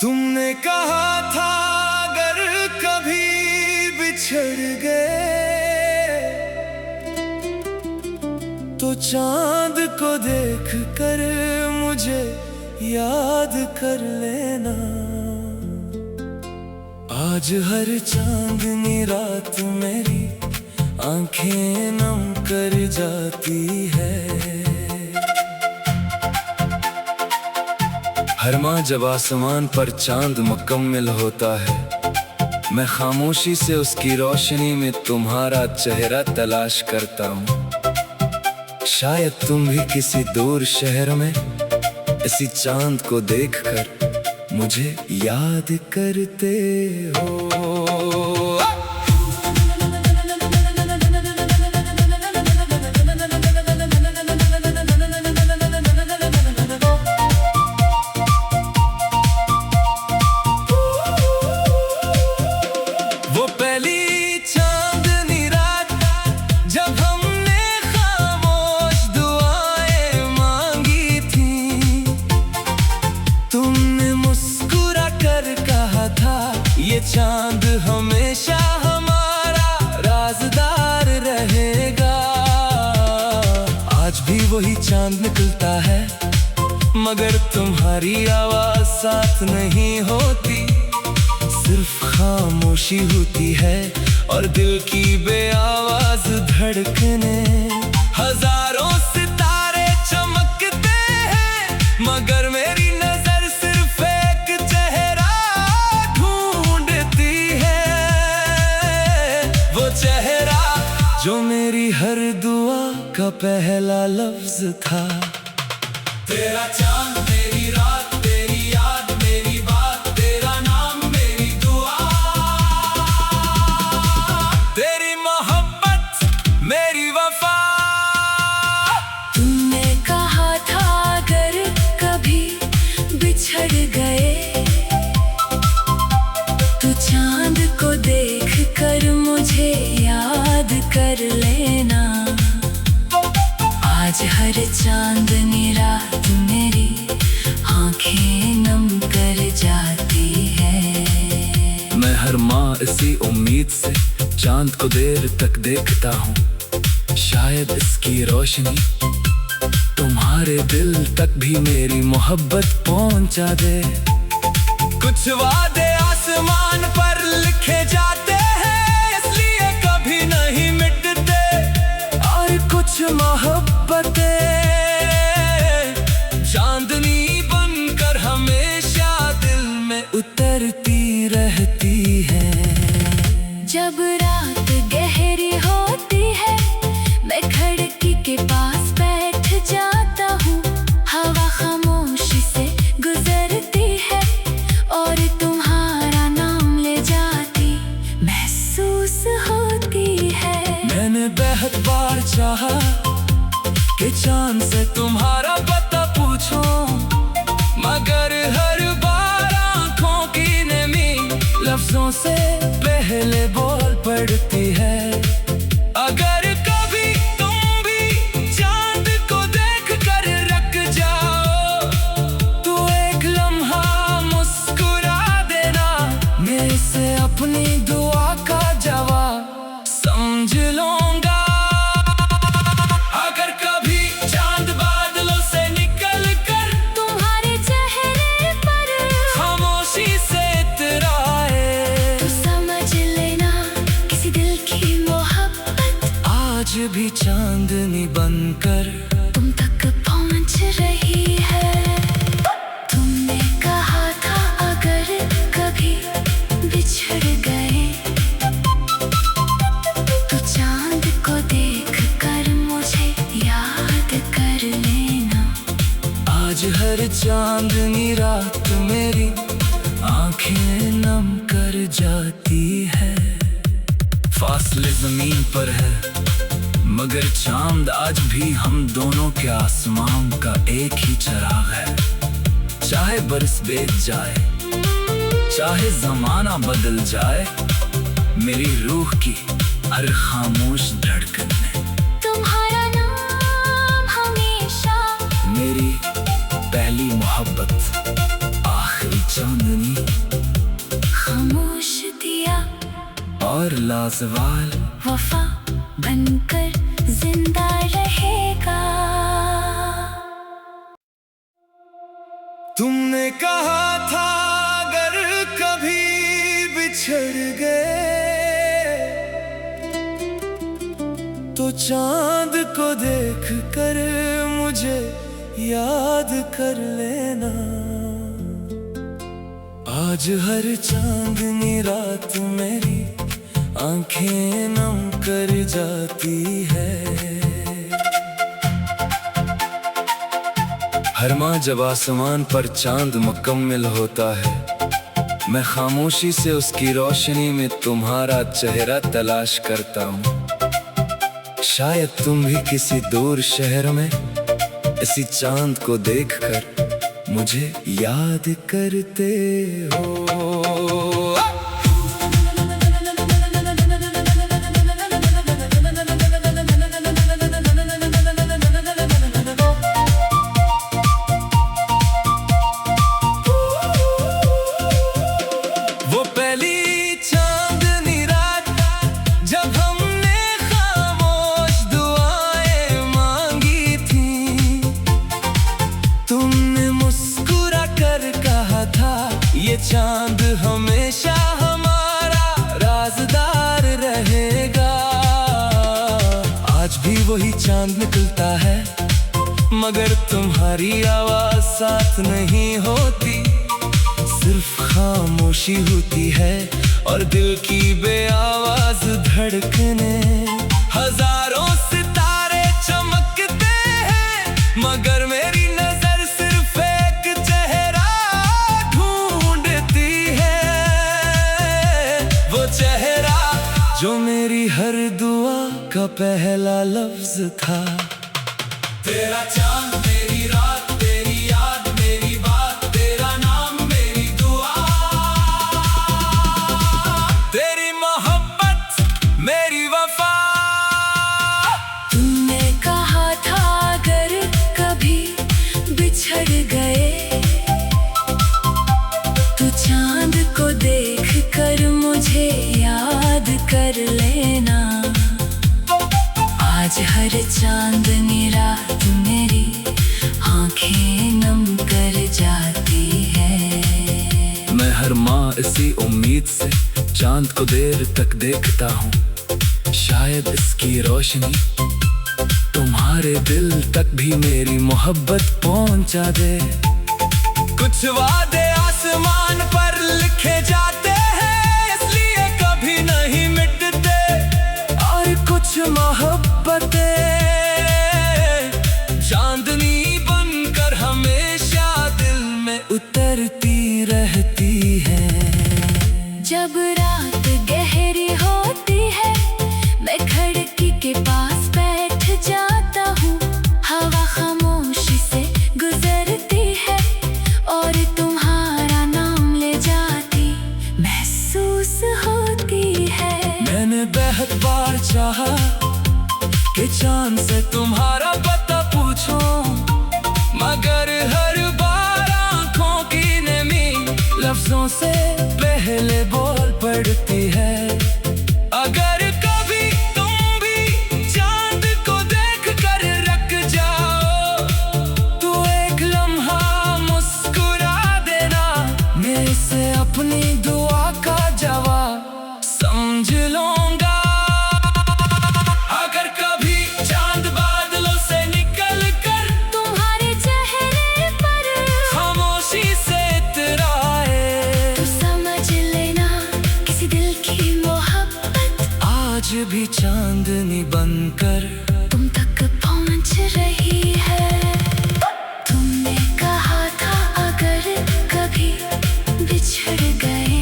तुमने कहा था अगर कभी बिछड़ गए तो चांद को देख कर मुझे याद कर लेना। आज हर चांदनी रात मेरी आंखें नम कर जाती है। हर माह जब आसमान पर चांद मुकम्मल होता है, मैं खामोशी से उसकी रोशनी में तुम्हारा चेहरा तलाश करता हूँ। शायद तुम भी किसी दूर शहर में इसी चांद को देखकर मुझे याद करते हो। ये चांद हमेशा हमारा राज़दार रहेगा। आज भी वही चांद निकलता है, मगर तुम्हारी आवाज़ साथ नहीं होती। सिर्फ खामोशी होती है और दिल की बेआवाज़ धड़कने। हजारों सितारे चमकते हैं, मगर मेरी नजर सिर्फ एक चेहरा चेहरा जो मेरी हर दुआ का पहला लफ्ज था। तेरा चांद मेरी रात, तेरी याद मेरी बात, तेरा नाम मेरी दुआ, तेरी मोहब्बत मेरी वफा। तुमने कहा था अगर कभी बिछड़ गए तो चांद को देख कर मुझे याद कर लेना। आज हर चांदनी रात मेरी आंखें नम कर जाती है। मैं हर माह इसी उम्मीद से चांद को देर तक देखता हूँ। शायद इसकी रोशनी तुम्हारे दिल तक भी मेरी मोहब्बत पहुँचा दे। कुछ वादे आसमान पर लिखे जाते हैं, इसलिए कभी नहीं मिटते। और कुछ मोहब्बतें चांदनी बनकर हमेशा दिल में उतरती रहती हैं। जब रात गहरी होती है मैं खिड़की के पास बैठ जाता हूँ। हवा खामोशी से गुजरती है और तुम्हारा नाम ले जाती महसूस होती है। मैंने बहुत बार चाहा कि चांद से तुम्हारा पता पूछूं, मगर हर बार आंखों की नमी लफ्जों से पहले बोल पड़ती है। अगर कभी तुम भी चांद को देख कर रख जाओ तो एक लम्हा मुस्कुरा देना। मैं इसे अपनी दुआ का जवाब समझ लूंगा। अगर कभी चांद बादलों से निकल कर तुम्हारे चेहरे पर खामोशी से इतराए तो समझ लेना किसी दिल की मोहब्बत आज भी चांदनी बनकर तुम तक पहुंच रही है। तुमने कहा था अगर कभी बिछड़ गए तो चांद को देख कर मुझे याद कर लेना। आज हर चांदनी रात मेरी आंखें नम कर जाती है। फासले जमीन पर है, मगर चांद आज भी हम दोनों के आसमान का एक ही चिराग है। चाहे बरस बीत जाए, चाहे जमाना बदल जाए, मेरी रूह की हर खामोश धड़कन में तुम्हारा नाम हमेशा मेरी पहली मोहब्बत, आखिरी चांदनी लाजवाल वफा बनकर जिंदा रहेगा। तुमने कहा था अगर कभी बिछड़ गए तो चांद को देख कर मुझे याद कर लेना। आज हर चांदनी रात मेरी आंखें नम कर जाती है। हर माह जब आसमान पर चांद मुकम्मल होता है, मैं खामोशी से उसकी रोशनी में तुम्हारा चेहरा तलाश करता हूँ। शायद तुम भी किसी दूर शहर में इसी चांद को देखकर मुझे याद करते हो। ये चांद हमेशा हमारा राज़दार रहेगा। आज भी वही चांद निकलता है, मगर तुम्हारी आवाज साथ नहीं होती। सिर्फ खामोशी होती है और दिल की बेआवाज धड़कने। हजारों सितारे चमकते हैं, मगर मेरी नजर सिर्फ एक चेहरा ढूंढती है। वो चेहरा जो मेरी हर दुआ का पहला लफ्ज था। तेरा चांद मेरी रात, तेरी याद मेरी बात, तेरा नाम मेरी दुआ, तेरी मोहब्बत मेरी वफा। तुमने कहा था अगर कभी बिछड़ गए तो चांद को देख कर मुझे याद कर लेना। आज हर चांदनी रात मेरी आंखें नम कर जाती है। मैं हर माह इसी उम्मीद से चांद को देर तक देखता हूँ। शायद इसकी रोशनी तुम्हारे दिल तक भी मेरी मोहब्बत पहुँचा दे। कुछ वादे आसमान पर लिखे जाते हैं, इसलिए कभी नहीं मिटते। और कुछ मोहब्बतें चांदनी बनकर हमेशा दिल में उतरती रहती हैं। जब रात गहरी होती है मैं खिड़की के पास बैठ जाता हूँ। हवा खामोशी से गुजरती है और तुम्हारा नाम ले जाती महसूस होती है। मैंने बेहद बार चाहा कि चांद से तुम्हारा पता पूछूं, मगर हर बार आंखों की नमी लफ्जों से पहले बोल पड़ती है। अगर कभी तुम भी चांद को देख कर रख जाओ तो एक लम्हा मुस्कुरा देना। मैं इसे अपनी दुआ का जवाब समझ लूंगा। अगर कभी चांद बादलों से निकल कर तुम्हारे चेहरे पर खामोशी से इतराए तो समझ लेना किसी दिल की मोहब्बत आज भी चांदनी बनकर तुम तक पहुंच रही है। तुमने कहा था अगर कभी बिछड़ गए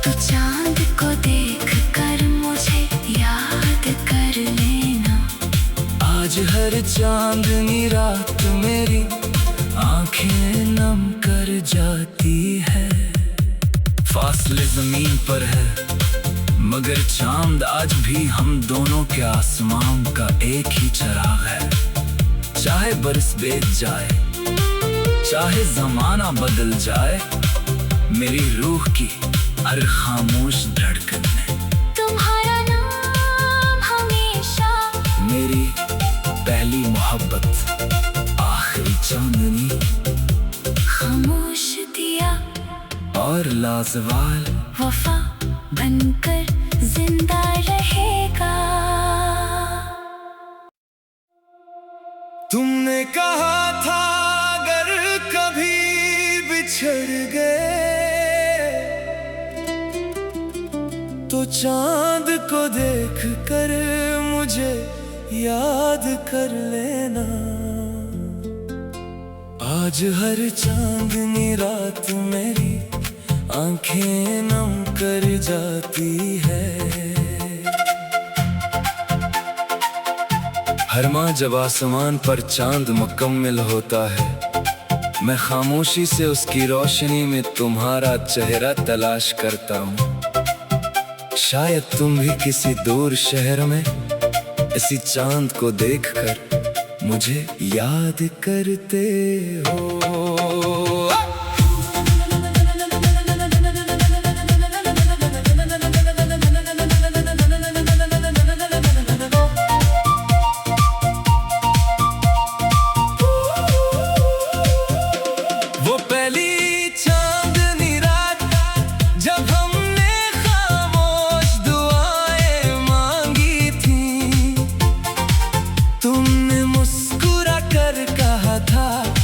तो चांद को देख कर मुझे याद कर लेना। आज हर चांदनी रात मेरी आंखें नम कर जाती है। फासले जमीन पर है, मगर चांद आज भी हम दोनों के आसमान का एक ही चराग है। चाहे बरस बीत जाए, चाहे जमाना बदल जाए, मेरी रूह की हर खामोश धड़कन में तुम्हारा नाम हमेशा। मेरी पहली मोहब्बत, आखिरी चांदनी, खामोश दिया और लाजवाल वफा बनकर जिंदा रहेगा। तुमने कहा था अगर कभी बिछड़ गए तो चांद को देख कर मुझे याद कर लेना। आज हर चांदनी रात मेरी आंखें नम कर जाती है। हर माह जब आसमान पर चांद मुकम्मल होता है, मैं खामोशी से उसकी रोशनी में तुम्हारा चेहरा तलाश करता हूँ। शायद तुम भी किसी दूर शहर में इसी चांद को देखकर मुझे याद करते हो।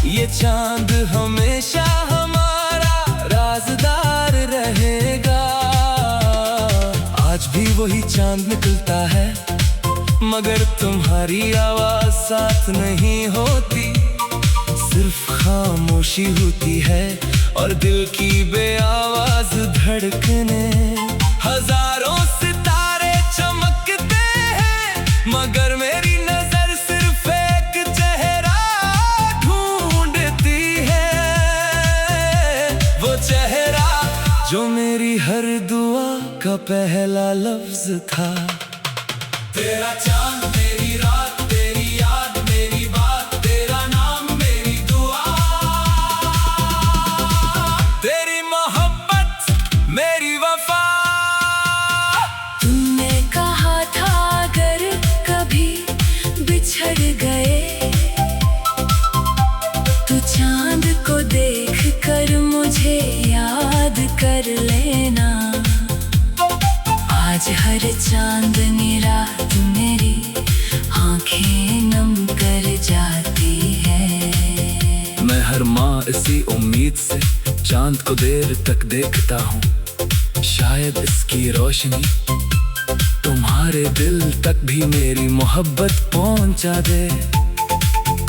ये चांद हमेशा हमारा राज़दार रहेगा। आज भी वही चांद निकलता है, मगर तुम्हारी आवाज साथ नहीं होती। सिर्फ खामोशी होती है और दिल की बेआवाज धड़कने। हजारों सितारे चमकते हैं, मगर मेरी नजर सिर्फ एक चेहरा चेहरा जो मेरी हर दुआ का पहला लफ्ज था। तेरा चांद मेरी रात, तेरी याद मेरी बात, तेरा नाम मेरी दुआ, तेरी मोहब्बत मेरी वफा। तुमने कहा था अगर कभी बिछड़ गए तो चांद को देख कर मुझे याद कर लेना। आज हर चांदनी रात मेरी आंखें नम कर जाती है। मैं हर माह इसी उम्मीद से चांद को देर तक देखता हूँ। शायद इसकी रोशनी तुम्हारे दिल तक भी मेरी मोहब्बत पहुँचा दे।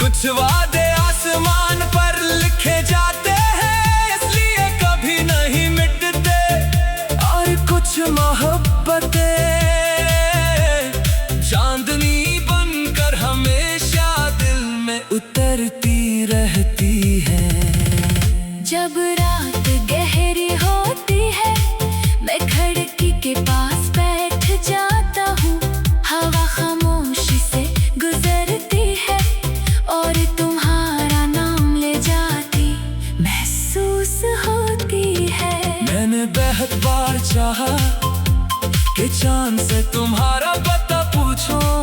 कुछ वादे आसमान पर लिखे जाते हैं, इसलिए कभी नहीं मिटते। और कुछ मोहब्बतें चांदनी बनकर हमेशा दिल में उतरती रहती हैं। जब रात गहरी होती है मैं खिड़की के पास बैठ जाता हूँ। हवा खामोशी से गुजरती है और तुम्हारा नाम ले जाती महसूस होती है। मैंने बेहद बार चाहा कि चांद से तुम्हारा पता पूछूं,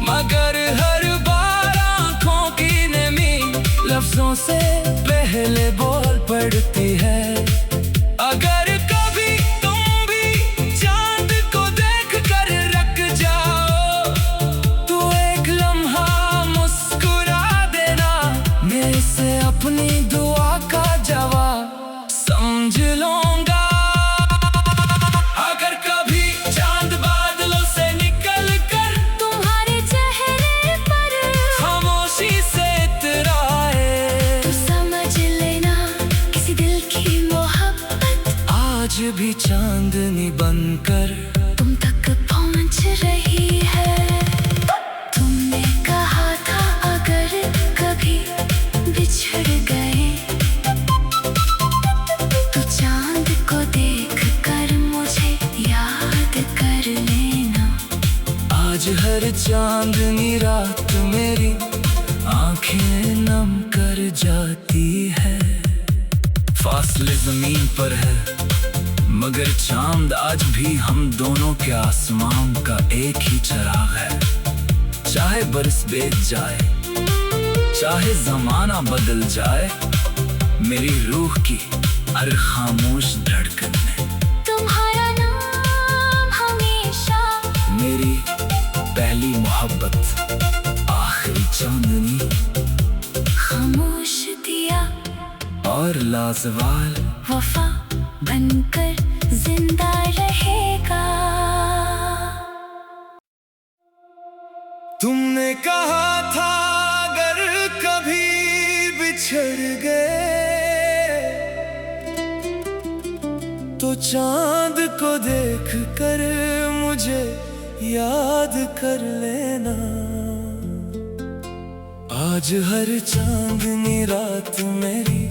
मगर हर बार आंखों की नमी लफ्जों से पहले बोल पड़ती है। अगर कभी तुम भी चांद को देख कर रख जाओ तो एक लम्हा मुस्कुरा देना। मैं इसे अपनी दुआ का जवाब समझ लूंगा। अगर कभी चांद बादलों से निकल कर तुम्हारे चेहरे पर खामोशी से इतराए तो समझ लेना किसी दिल की मोहब्बत आज भी चांदनी बनकर तुम तक पहुंच रही है। तुमने कहा था अगर कभी बिछड़ गए तो चांद को देख कर मुझे याद कर लेना। आज हर चांदनी रात मेरी आंखें नम कर जाती है। फासले जमीन पर है मगर चांद आज भी हम दोनों के आसमान का एक ही चिराग है। चाहे बरस बीत जाए, चाहे जमाना बदल जाए, मेरी रूह की हर खामोश धड़कन में तुम्हारा नाम हमेशा। मेरी पहली मोहब्बत, आखिरी चांदनी, खामोश दिया और लाजवाल वफा बनकर जिंदा रहेगा। तुमने कहा था अगर कभी बिछड़ गए तो चांद को देख कर मुझे याद कर लेना। आज हर चांदनी रात मेरी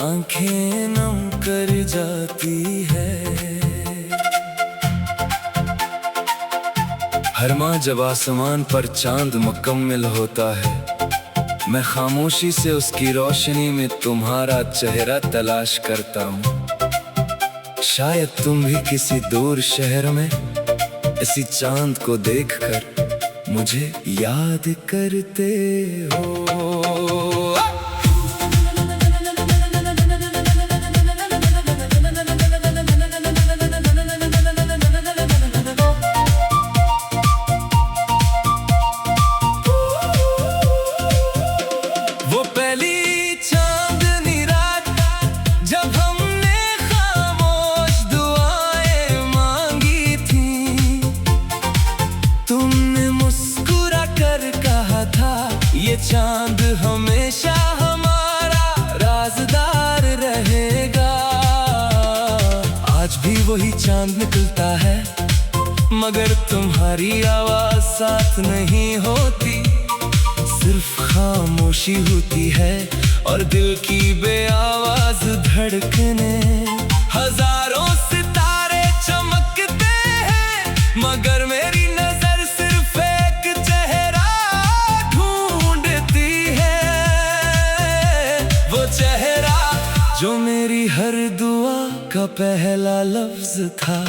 आंखें नम कर जाती है। हर माह जब आसमान पर चांद मुकम्मल होता है, मैं खामोशी से उसकी रोशनी में तुम्हारा चेहरा तलाश करता हूँ। शायद तुम भी किसी दूर शहर में इसी चांद को देखकर मुझे याद करते हो। वो पहली चांदनी रात जब हमने खामोश दुआएं मांगी थी, तुमने मुस्कुरा कर कहा था ये चांद हमेशा हमारा राज़दार रहेगा। आज भी वही चांद निकलता है, मगर तुम्हारी आवाज साथ नहीं होती। सिर्फ खामोशी होती है और दिल की बेआवाज धड़कने। हजारों सितारे चमकते हैं, मगर मेरी नजर सिर्फ एक चेहरा ढूंढती है। वो चेहरा जो मेरी हर दुआ का पहला लफ्ज था।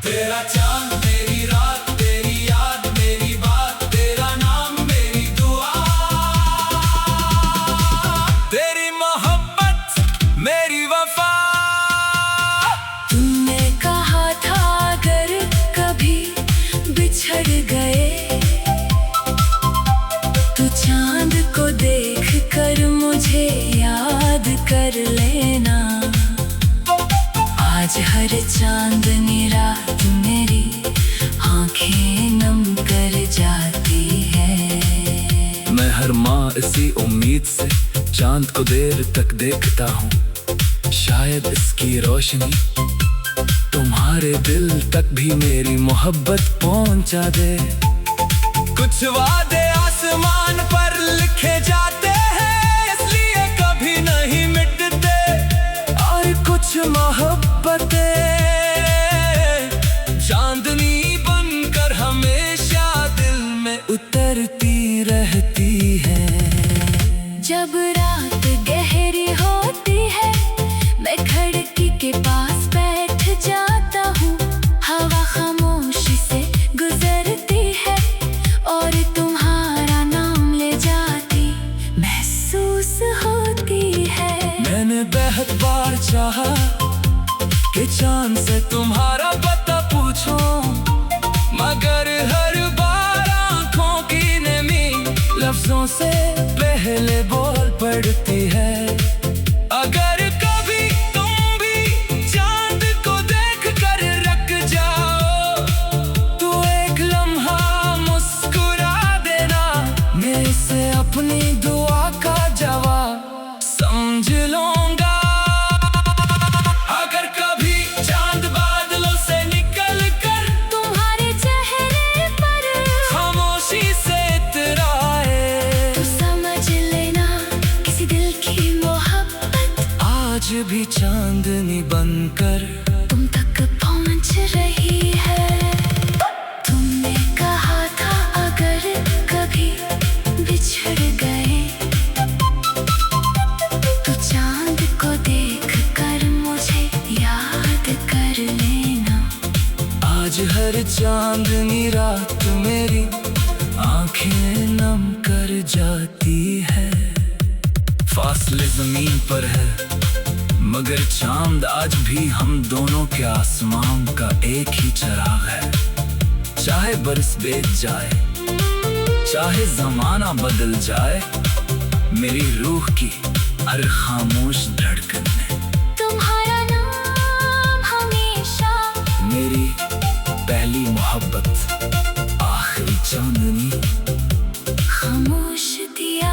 तेरा चांद मेरी रात, तेरी याद मेरी बात, तेरा नाम मेरी दुआ, तेरी मोहब्बत मेरी वफा। तुमने कहा था अगर कभी बिछड़ गए तो चांद को देख कर मुझे याद कर लेना। आज हर चांदनी रात मेरी आंखें नम कर जाती है। मैं हर माह इसी उम्मीद से चांद को देर तक देखता हूँ। शायद इसकी रोशनी तुम्हारे दिल तक भी मेरी मोहब्बत पहुंचा दे। कुछ वादे आसमान पर लिखे जाते हैं, इसलिए कभी नहीं मिटते। और कुछ मोहब्बतें चांदनी बनकर हमेशा दिल में उतरती रहती हैं। जब रात गहरी होती है मैं खिड़की के पास बैठ जाता हूँ। हवा खामोशी से गुजरती है और तुम्हारा नाम ले जाती महसूस होती है। मैंने बहुत बार चाहा कि चांद से तुम्हारा पता पूछूं, मगर हर बार आंखों की नमी लफ्जों से पहले बोल पड़ती है। अगर कभी तुम भी चांद को देख कर रख जाओ तो एक लम्हा मुस्कुरा देना। मैं इसे अपनी दुआ का जवाब समझ लूंगा। अगर कभी चांद बादलों से निकल कर तुम्हारे चेहरे पर खामोशी से इतराए तो समझ लेना किसी दिल की मोहब्बत आज भी चांदनी बनकर तुम तक पहुंच रही है। तुमने कहा था अगर कभी बिछड़ गए तो चांद को देख कर मुझे याद हर चांदनी रात मेरी आंखें नम कर जाती है। फासले जमीन पर है मगर चांद आज भी हम दोनों के आसमान का एक ही चिराग है। चाहे बरस बीत जाए, चाहे जमाना बदल जाए, मेरी रूह की हर खामोश धड़कन में तुम्हारा नाम हमेशा। मेरी पहली मोहब्बत, आखिरी चांदनी, खामोश दिया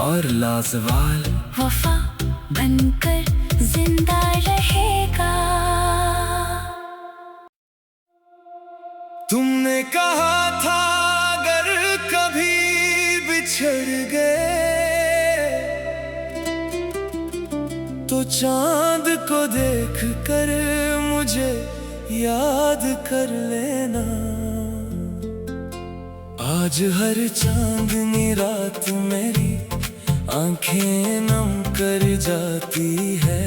और लाजवाल वफा बनकर जिंदा रहेगा। तुमने कहा था अगर कभी बिछड़ गए तो चांद को देख कर मुझे याद कर लेना। आज हर चांदनी रात मेरी आंखें नम कर जाती है।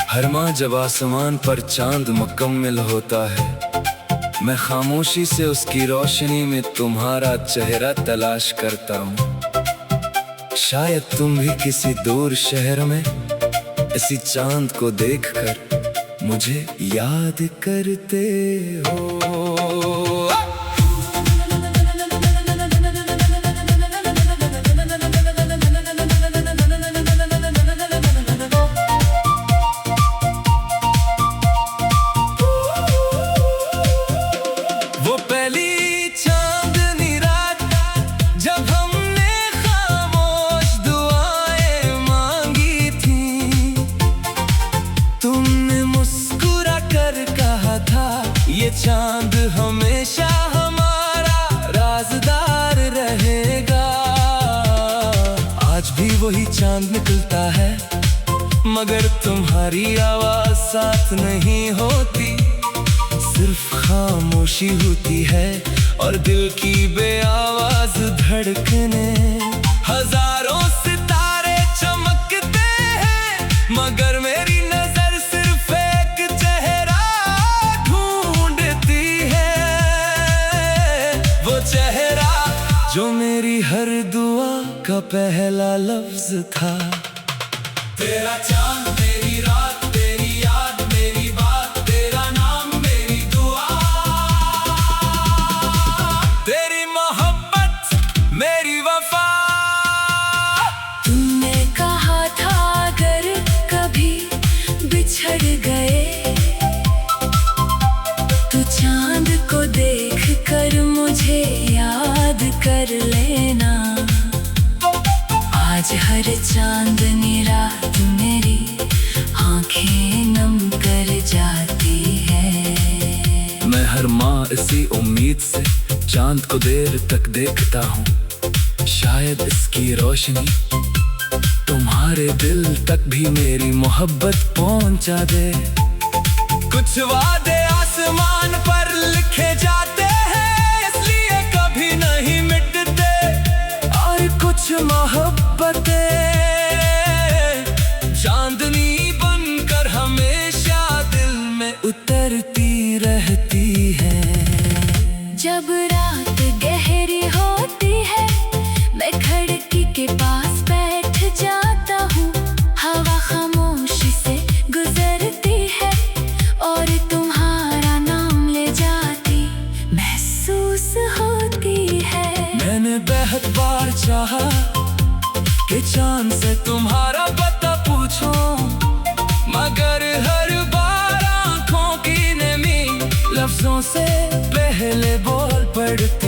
हर माह जब आसमान पर चांद मुकम्मल होता है, मैं खामोशी से उसकी रोशनी में तुम्हारा चेहरा तलाश करता हूँ। शायद तुम भी किसी दूर शहर में इसी चांद को देखकर मुझे याद करते हो। ये चांद हमेशा हमारा राज़दार रहेगा। आज भी वही चांद निकलता है मगर तुम्हारी आवाज साथ नहीं होती। सिर्फ खामोशी होती है और दिल की बेआवाज धड़कने। हजारों सितारे चमकते हैं मगर मेरी नजर सिर्फ एक चेहरा ढूंढती है। वो चेहरा जो मेरी हर दुआ का पहला लफ्ज था। तेरा चांद मेरी रात, तेरी याद मेरी बात, तेरा नाम मेरी दुआ, तेरी मोहब्बत मेरी वफा। तुमने कहा था अगर कभी बिछड़ गए तो चांद को देख कर मुझे याद कर लेना। आज हर चांदनी रात मेरी आंखें नम कर जाती है। मैं हर माह इसी उम्मीद से चांद को देर तक देखता हूँ। शायद इसकी रोशनी तुम्हारे दिल तक भी मेरी मोहब्बत पहुँचा दे। कुछ वादे आसमान पर लिखे जाते हैं इसलिए कभी नहीं मिटते, और कुछ मोहब्बतें चांदनी बनकर हमेशा दिल में उतरती रहती है। जब रात गहरी होती है मैं खिड़की के पास बैठ जाता हूँ। हवा खामोशी से गुजरती है और तुम्हारा नाम ले जाती महसूस होती है। मैंने बेहद बार चाहा कि चांद से तुम्हारा पता पूछूं, मगर हर बार आंखों की नमी लफ्जों से पहले बोल पड़ती